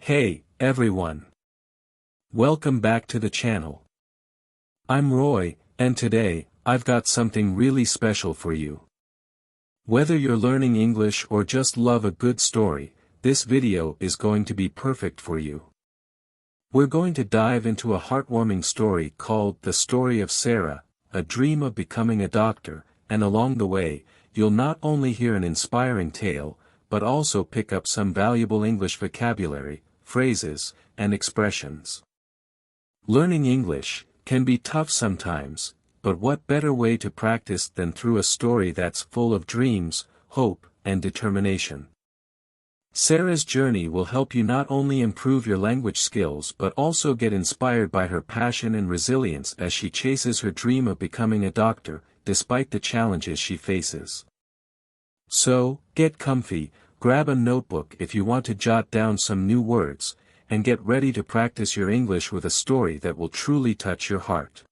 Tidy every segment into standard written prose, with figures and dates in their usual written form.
Hey, everyone. Welcome back to the channel. I'm Roy, and today, I've got something really special for you. Whether you're learning English or just love a good story, this video is going to be perfect for you. We're going to dive into a heartwarming story called The Story of Sarah, a dream of becoming a doctor, and along the way, you'll not only hear an inspiring tale, but also pick up some valuable English vocabulary, phrases, and expressions. Learning English can be tough sometimes, but what better way to practice than through a story that's full of dreams, hope, and determination. Sarah's journey will help you not only improve your language skills but also get inspired by her passion and resilience as she chases her dream of becoming a doctor, despite the challenges she faces. So, get comfy, grab a notebook if you want to jot down some new words, and get ready to practice your English with a story that will truly touch your heart.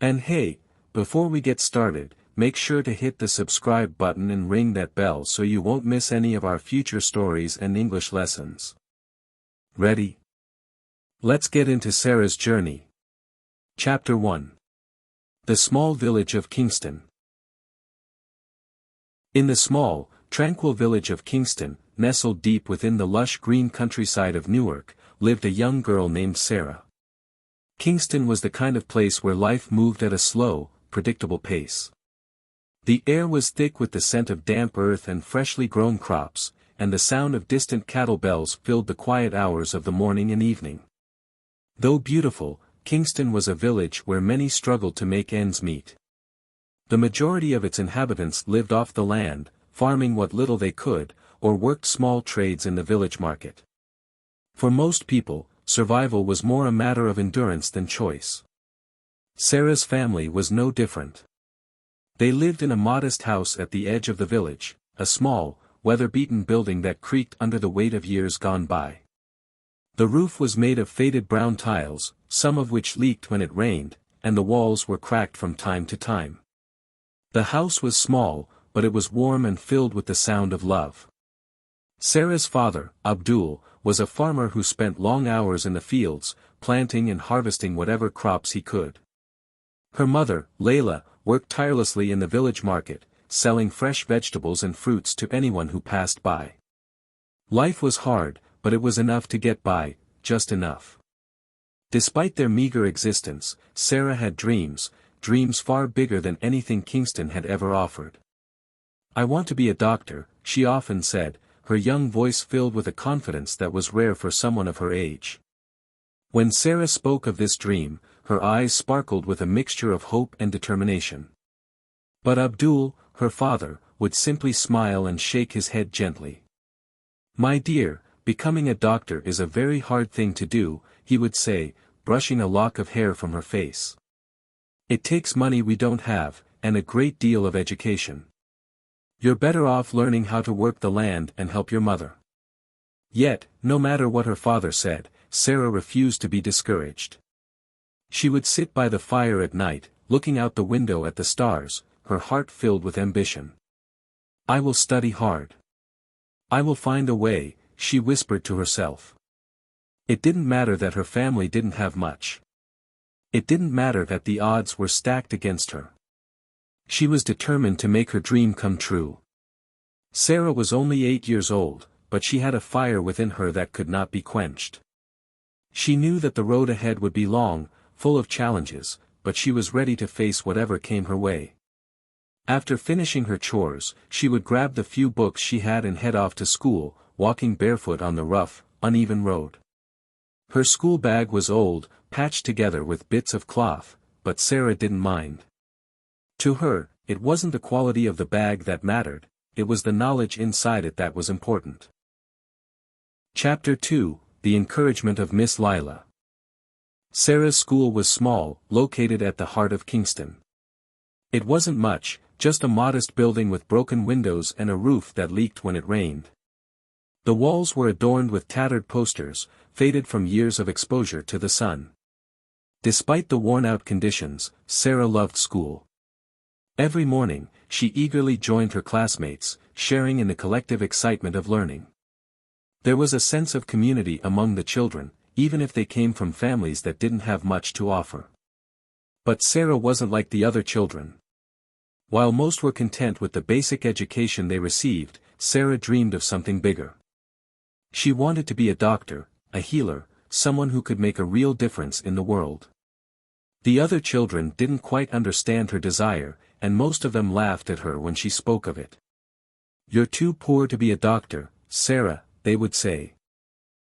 And hey, before we get started, make sure to hit the subscribe button and ring that bell so you won't miss any of our future stories and English lessons. Ready? Let's get into Sarah's journey. Chapter 1. The Small Village of Kingston. In the small, tranquil village of Kingston, nestled deep within the lush green countryside of Newark, lived a young girl named Sarah. Kingston was the kind of place where life moved at a slow, predictable pace. The air was thick with the scent of damp earth and freshly grown crops, and the sound of distant cattle bells filled the quiet hours of the morning and evening. Though beautiful, Kingston was a village where many struggled to make ends meet. The majority of its inhabitants lived off the land, farming what little they could, or worked small trades in the village market. For most people, survival was more a matter of endurance than choice. Sarah's family was no different. They lived in a modest house at the edge of the village, a small, weather-beaten building that creaked under the weight of years gone by. The roof was made of faded brown tiles, some of which leaked when it rained, and the walls were cracked from time to time. The house was small, but it was warm and filled with the sound of love. Sarah's father, Abdul, was a farmer who spent long hours in the fields, planting and harvesting whatever crops he could. Her mother, Layla, worked tirelessly in the village market, selling fresh vegetables and fruits to anyone who passed by. Life was hard, but it was enough to get by, just enough. Despite their meager existence, Sarah had dreams far bigger than anything Kingston had ever offered. "I want to be a doctor," she often said, her young voice filled with a confidence that was rare for someone of her age. When Sarah spoke of this dream, her eyes sparkled with a mixture of hope and determination. But Abdul, her father, would simply smile and shake his head gently. "My dear, becoming a doctor is a very hard thing to do," he would say, brushing a lock of hair from her face. "It takes money we don't have, and a great deal of education. You're better off learning how to work the land and help your mother." Yet, no matter what her father said, Sarah refused to be discouraged. She would sit by the fire at night, looking out the window at the stars, her heart filled with ambition. "I will study hard. I will find a way," she whispered to herself. It didn't matter that her family didn't have much. It didn't matter that the odds were stacked against her. She was determined to make her dream come true. Sarah was only 8 years old, but she had a fire within her that could not be quenched. She knew that the road ahead would be long, full of challenges, but she was ready to face whatever came her way. After finishing her chores, she would grab the few books she had and head off to school, walking barefoot on the rough, uneven road. Her school bag was old, patched together with bits of cloth, but Sarah didn't mind. To her, it wasn't the quality of the bag that mattered, it was the knowledge inside it that was important. Chapter 2, The Encouragement of Miss Lila. Sarah's school was small, located at the heart of Kingston. It wasn't much, just a modest building with broken windows and a roof that leaked when it rained. The walls were adorned with tattered posters, faded from years of exposure to the sun. Despite the worn-out conditions, Sarah loved school. Every morning, she eagerly joined her classmates, sharing in the collective excitement of learning. There was a sense of community among the children, even if they came from families that didn't have much to offer. But Sarah wasn't like the other children. While most were content with the basic education they received, Sarah dreamed of something bigger. She wanted to be a doctor, a healer, someone who could make a real difference in the world. The other children didn't quite understand her desire, and most of them laughed at her when she spoke of it. "You're too poor to be a doctor, Sarah," they would say.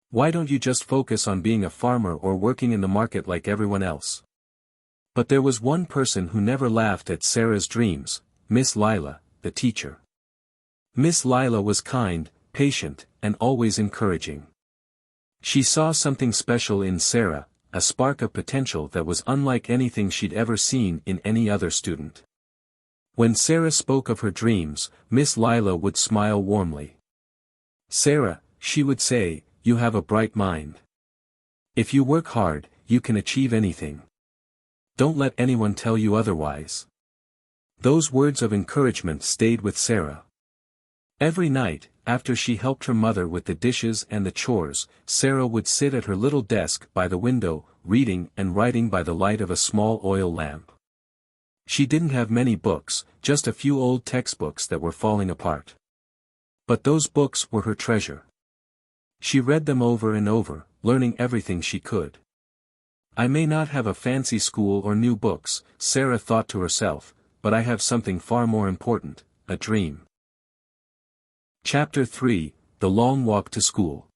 "Why don't you just focus on being a farmer or working in the market like everyone else?" But there was one person who never laughed at Sarah's dreams, Miss Lila, the teacher. Miss Lila was kind, patient, and always encouraging. She saw something special in Sarah, a spark of potential that was unlike anything she'd ever seen in any other student. When Sarah spoke of her dreams, Miss Lila would smile warmly. "Sarah," she would say, "you have a bright mind. If you work hard, you can achieve anything. Don't let anyone tell you otherwise." Those words of encouragement stayed with Sarah. Every night, after she helped her mother with the dishes and the chores, Sarah would sit at her little desk by the window, reading and writing by the light of a small oil lamp. She didn't have many books, just a few old textbooks that were falling apart. But those books were her treasure. She read them over and over, learning everything she could. "I may not have a fancy school or new books," Sarah thought to herself, "but I have something far more important, a dream." Chapter 3, The Long Walk to School.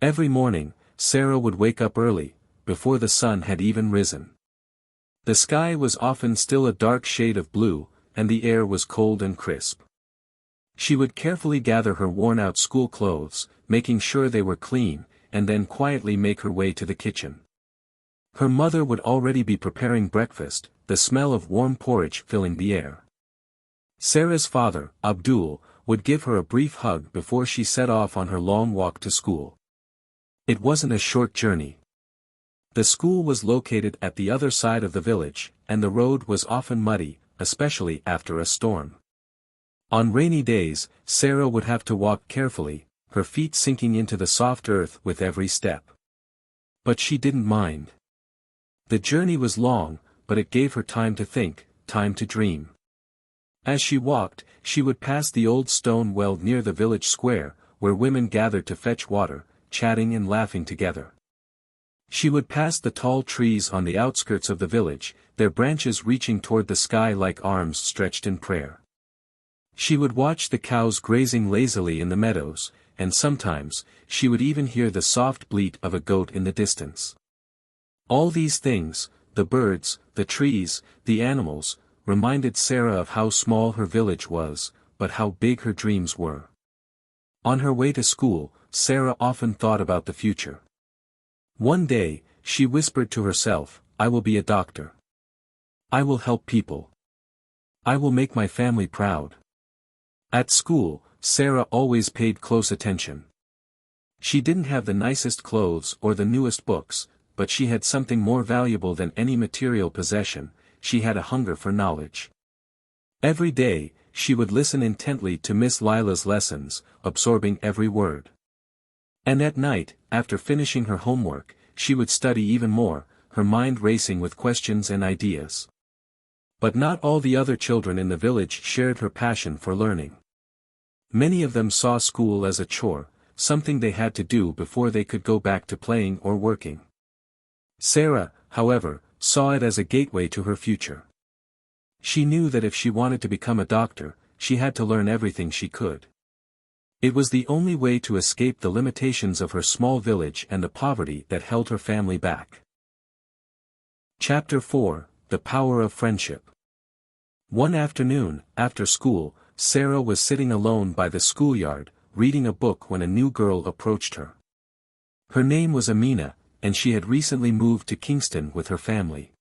Every morning, Sarah would wake up early, before the sun had even risen. The sky was often still a dark shade of blue, and the air was cold and crisp. She would carefully gather her worn-out school clothes, making sure they were clean, and then quietly make her way to the kitchen. Her mother would already be preparing breakfast, the smell of warm porridge filling the air. Sarah's father, Abdul, would give her a brief hug before she set off on her long walk to school. It wasn't a short journey. The school was located at the other side of the village, and the road was often muddy, especially after a storm. On rainy days, Sarah would have to walk carefully, her feet sinking into the soft earth with every step. But she didn't mind. The journey was long, but it gave her time to think, time to dream. As she walked, she would pass the old stone well near the village square, where women gathered to fetch water, chatting and laughing together. She would pass the tall trees on the outskirts of the village, their branches reaching toward the sky like arms stretched in prayer. She would watch the cows grazing lazily in the meadows, and sometimes, she would even hear the soft bleat of a goat in the distance. All these things, the birds, the trees, the animals, reminded Sarah of how small her village was, but how big her dreams were. On her way to school, Sarah often thought about the future. One day, she whispered to herself, "I will be a doctor. I will help people. I will make my family proud." At school, Sarah always paid close attention. She didn't have the nicest clothes or the newest books, but she had something more valuable than any material possession: she had a hunger for knowledge. Every day, she would listen intently to Miss Lila's lessons, absorbing every word. And at night, after finishing her homework, she would study even more, her mind racing with questions and ideas. But not all the other children in the village shared her passion for learning. Many of them saw school as a chore, something they had to do before they could go back to playing or working. Sarah, however, saw it as a gateway to her future. She knew that if she wanted to become a doctor, she had to learn everything she could. It was the only way to escape the limitations of her small village and the poverty that held her family back. Chapter 4, The Power of Friendship. One afternoon, after school, Sarah was sitting alone by the schoolyard, reading a book when a new girl approached her. Her name was Amina, and she had recently moved to Kingston with her family.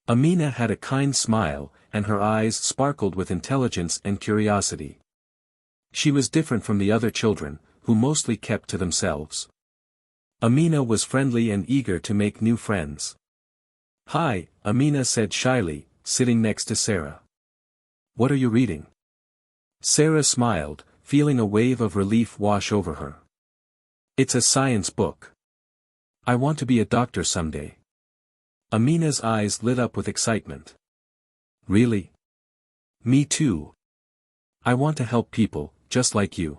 Amina had a kind smile, and her eyes sparkled with intelligence and curiosity. She was different from the other children, who mostly kept to themselves. Amina was friendly and eager to make new friends. "Hi," Amina said shyly, sitting next to Sarah. "What are you reading?" Sarah smiled, feeling a wave of relief wash over her. It's a science book. I want to be a doctor someday. Amina's eyes lit up with excitement. Really? Me too. I want to help people, just like you.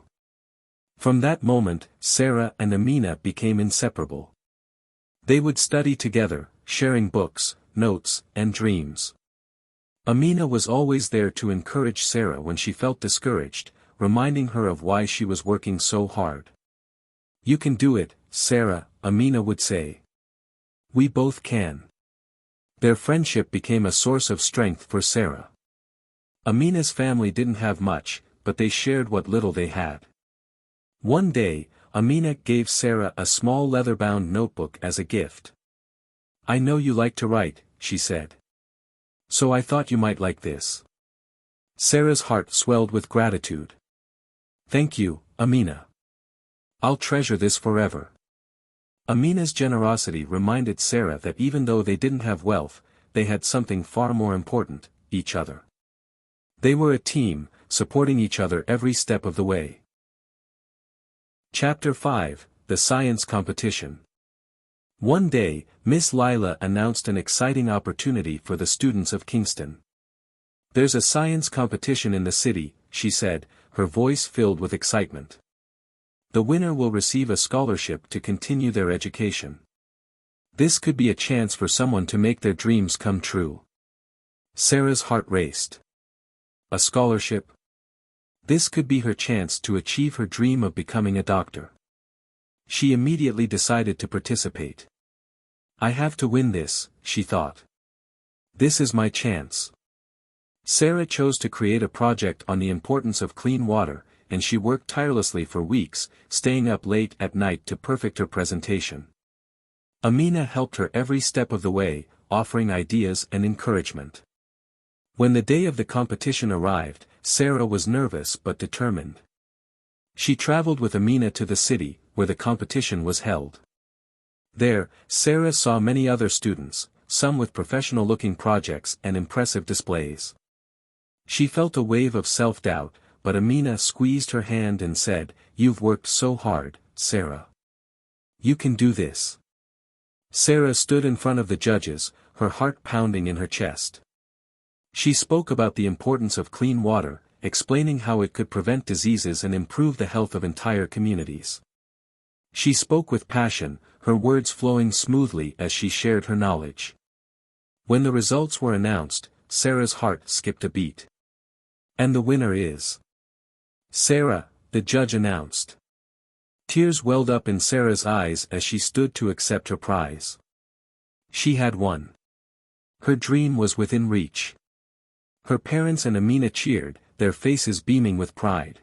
From that moment, Sarah and Amina became inseparable. They would study together, sharing books, notes, and dreams. Amina was always there to encourage Sarah when she felt discouraged, reminding her of why she was working so hard. You can do it, Sarah, Amina would say. We both can. Their friendship became a source of strength for Sarah. Amina's family didn't have much, but they shared what little they had. One day, Amina gave Sarah a small leather-bound notebook as a gift. I know you like to write, she said. So I thought you might like this. Sarah's heart swelled with gratitude. Thank you, Amina. I'll treasure this forever. Amina's generosity reminded Sarah that even though they didn't have wealth, they had something far more important, each other. They were a team, supporting each other every step of the way. Chapter 5, The Science Competition. One day, Miss Lila announced an exciting opportunity for the students of Kingston. There's a science competition in the city, she said, her voice filled with excitement. The winner will receive a scholarship to continue their education. This could be a chance for someone to make their dreams come true. Sarah's heart raced. A scholarship? This could be her chance to achieve her dream of becoming a doctor. She immediately decided to participate. I have to win this, she thought. This is my chance. Sarah chose to create a project on the importance of clean water, and she worked tirelessly for weeks, staying up late at night to perfect her presentation. Amina helped her every step of the way, offering ideas and encouragement. When the day of the competition arrived, Sarah was nervous but determined. She traveled with Amina to the city, where the competition was held. There, Sarah saw many other students, some with professional-looking projects and impressive displays. She felt a wave of self-doubt, but Amina squeezed her hand and said, "You've worked so hard, Sarah. You can do this." Sarah stood in front of the judges, her heart pounding in her chest. She spoke about the importance of clean water, explaining how it could prevent diseases and improve the health of entire communities. She spoke with passion, her words flowing smoothly as she shared her knowledge. When the results were announced, Sarah's heart skipped a beat. And the winner is Sarah, the judge announced. Tears welled up in Sarah's eyes as she stood to accept her prize. She had won. Her dream was within reach. Her parents and Amina cheered, their faces beaming with pride.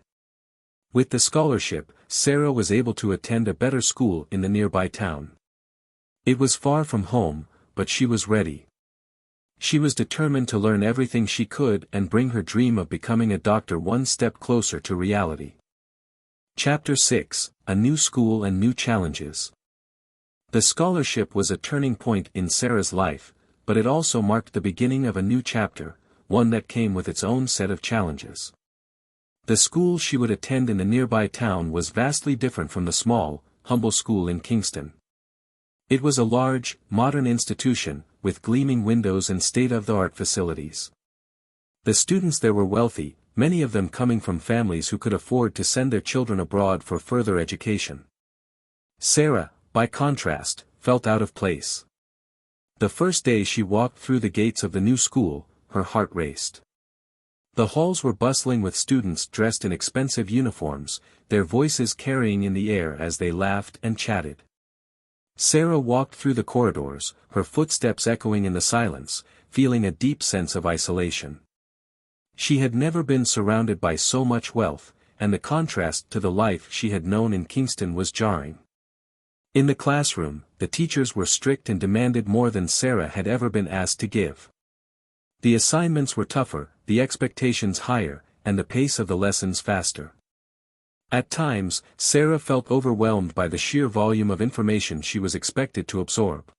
With the scholarship, Sarah was able to attend a better school in the nearby town. It was far from home, but she was ready. She was determined to learn everything she could and bring her dream of becoming a doctor one step closer to reality. Chapter 6, A New School and New Challenges. The scholarship was a turning point in Sarah's life, but it also marked the beginning of a new chapter, one that came with its own set of challenges. The school she would attend in the nearby town was vastly different from the small, humble school in Kingston. It was a large, modern institution, with gleaming windows and state-of-the-art facilities. The students there were wealthy, many of them coming from families who could afford to send their children abroad for further education. Sarah, by contrast, felt out of place. The first day she walked through the gates of the new school, her heart raced. The halls were bustling with students dressed in expensive uniforms, their voices carrying in the air as they laughed and chatted. Sarah walked through the corridors, her footsteps echoing in the silence, feeling a deep sense of isolation. She had never been surrounded by so much wealth, and the contrast to the life she had known in Kingston was jarring. In the classroom, the teachers were strict and demanded more than Sarah had ever been asked to give. The assignments were tougher, the expectations higher, and the pace of the lessons faster. At times, Sarah felt overwhelmed by the sheer volume of information she was expected to absorb.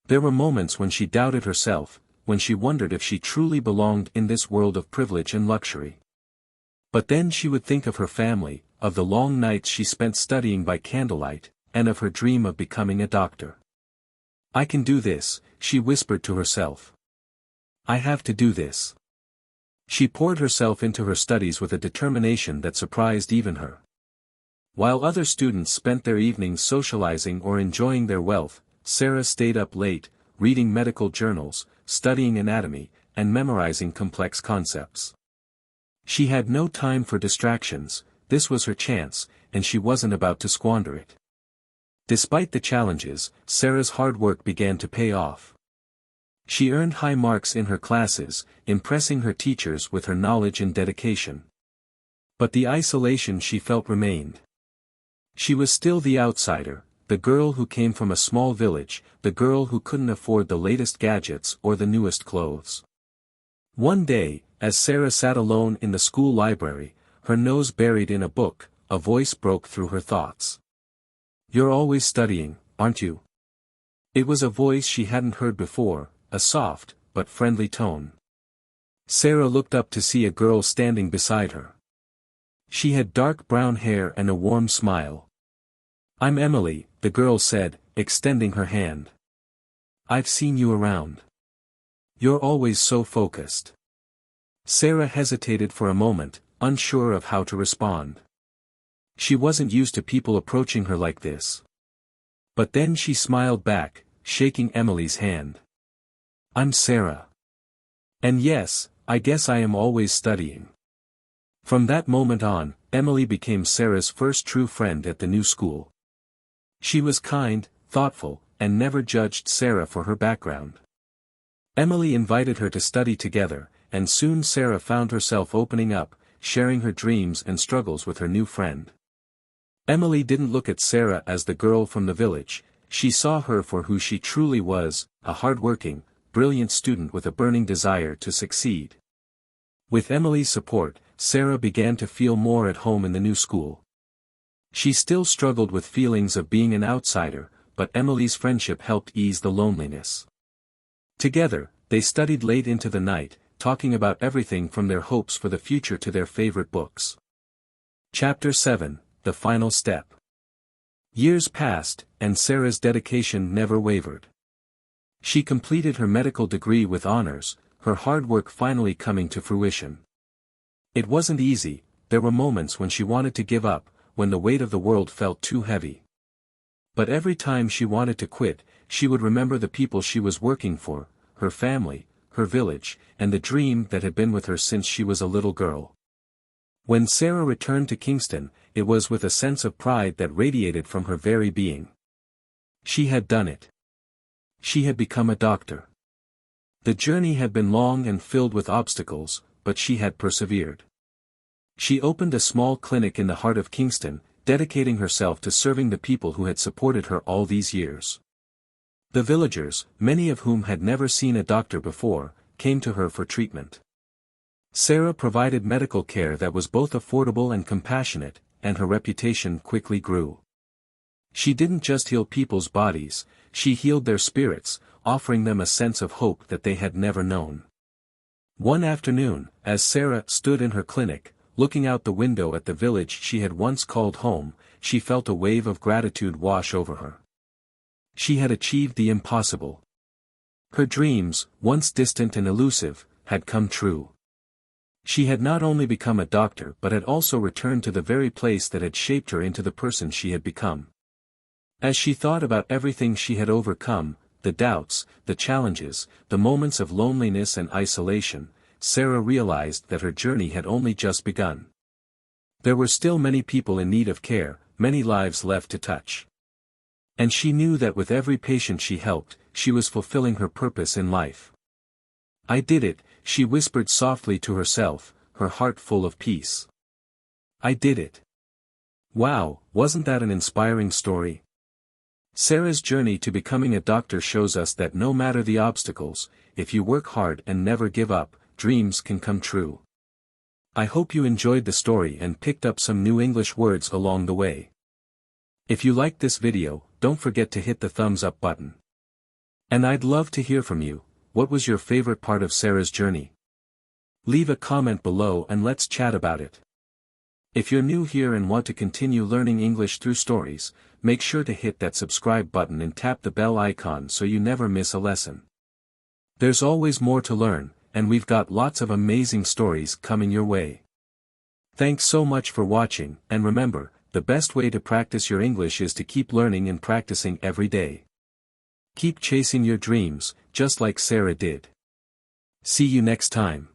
There were moments when she doubted herself, when she wondered if she truly belonged in this world of privilege and luxury. But then she would think of her family, of the long nights she spent studying by candlelight, and of her dream of becoming a doctor. "I can do this," she whispered to herself. "I have to do this." She poured herself into her studies with a determination that surprised even her. While other students spent their evenings socializing or enjoying their wealth, Sarah stayed up late, reading medical journals, studying anatomy, and memorizing complex concepts. She had no time for distractions. This was her chance, and she wasn't about to squander it. Despite the challenges, Sarah's hard work began to pay off. She earned high marks in her classes, impressing her teachers with her knowledge and dedication. But the isolation she felt remained. She was still the outsider, the girl who came from a small village, the girl who couldn't afford the latest gadgets or the newest clothes. One day, as Sarah sat alone in the school library, her nose buried in a book, a voice broke through her thoughts. "You're always studying, aren't you?" It was a voice she hadn't heard before, a soft, but friendly tone. Sarah looked up to see a girl standing beside her. She had dark brown hair and a warm smile. "I'm Emily," the girl said, extending her hand. "I've seen you around. You're always so focused." Sarah hesitated for a moment, unsure of how to respond. She wasn't used to people approaching her like this. But then she smiled back, shaking Emily's hand. "I'm Sarah. And yes, I guess I am always studying." From that moment on, Emily became Sarah's first true friend at the new school. She was kind, thoughtful, and never judged Sarah for her background. Emily invited her to study together, and soon Sarah found herself opening up, sharing her dreams and struggles with her new friend. Emily didn't look at Sarah as the girl from the village. She saw her for who she truly was, a hard-working, brilliant student with a burning desire to succeed. With Emily's support, Sarah began to feel more at home in the new school. She still struggled with feelings of being an outsider, but Emily's friendship helped ease the loneliness. Together, they studied late into the night, talking about everything from their hopes for the future to their favorite books. Chapter 7, The Final Step. Years passed, and Sarah's dedication never wavered. She completed her medical degree with honors, her hard work finally coming to fruition. It wasn't easy. There were moments when she wanted to give up, when the weight of the world felt too heavy. But every time she wanted to quit, she would remember the people she was working for, her family, her village, and the dream that had been with her since she was a little girl. When Sarah returned to Kingston, it was with a sense of pride that radiated from her very being. She had done it. She had become a doctor. The journey had been long and filled with obstacles, but she had persevered. She opened a small clinic in the heart of Kingston, dedicating herself to serving the people who had supported her all these years. The villagers, many of whom had never seen a doctor before, came to her for treatment. Sarah provided medical care that was both affordable and compassionate, and her reputation quickly grew. She didn't just heal people's bodies, she healed their spirits, offering them a sense of hope that they had never known. One afternoon, as Sarah stood in her clinic, looking out the window at the village she had once called home, she felt a wave of gratitude wash over her. She had achieved the impossible. Her dreams, once distant and elusive, had come true. She had not only become a doctor but had also returned to the very place that had shaped her into the person she had become. As she thought about everything she had overcome, the doubts, the challenges, the moments of loneliness and isolation, Sarah realized that her journey had only just begun. There were still many people in need of care, many lives left to touch. And she knew that with every patient she helped, she was fulfilling her purpose in life. "I did it," she whispered softly to herself, her heart full of peace. "I did it." Wow, wasn't that an inspiring story? Sarah's journey to becoming a doctor shows us that no matter the obstacles, if you work hard and never give up, dreams can come true. I hope you enjoyed the story and picked up some new English words along the way. If you liked this video, don't forget to hit the thumbs up button. And I'd love to hear from you. What was your favorite part of Sarah's journey? Leave a comment below and let's chat about it. If you're new here and want to continue learning English through stories, make sure to hit that subscribe button and tap the bell icon so you never miss a lesson. There's always more to learn, and we've got lots of amazing stories coming your way. Thanks so much for watching, and remember, the best way to practice your English is to keep learning and practicing every day. Keep chasing your dreams, just like Sarah did. See you next time.